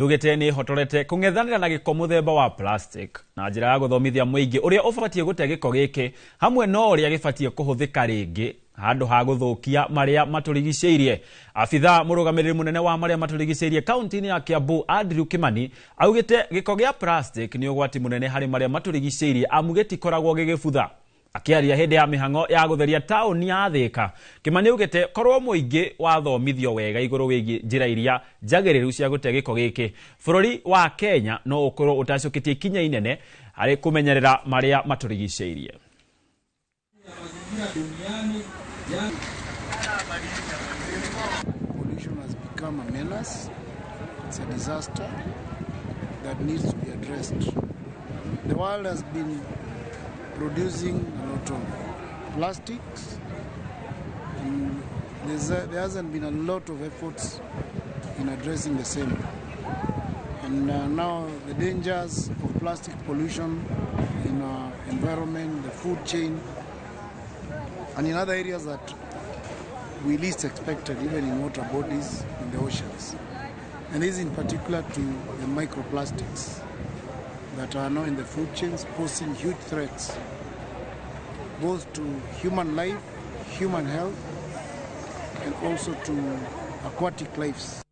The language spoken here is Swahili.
Ugete ni hotorete kung'ethanira na giko muthemba wa plastic na njira ya guthomithia muingi uria ubatie gute giko giki hamwe no uria gibatie kuhuthika ringi handu ha guthukia marĩa matũrigicĩirie. Afitha murugamiriri munene wa marĩa matũrigicĩirie kaunti-ini ya Kiambu Andrew Kimani augite giko gia plastic ni ugwati munene hari marĩa matũrigicĩirie amu gitikoragwo gigibutha. Akiaria hindi ya mihango ya gutheria tauni ya Thika, Kimani ugite korwo muingi wathomithio wega iguru wigi njira iria njagiriru cia gute giko giki, bururi wa Kenya no ukorwo utacoketie ikinya inene hari kumenyerera marĩa matũrigicĩirie. Pollution has become a menace. It's a disaster that needs to be addressed. The world has been producing a lot of plastics, and there hasn't been a lot of efforts in addressing the same. And now the dangers of plastic pollution in our environment, the food chain, and in other areas that we least expected, even in water bodies, in the oceans. And this in particular to the microplastics that are now in the food chains, posing huge threats both to human life, human health, and also to aquatic lives.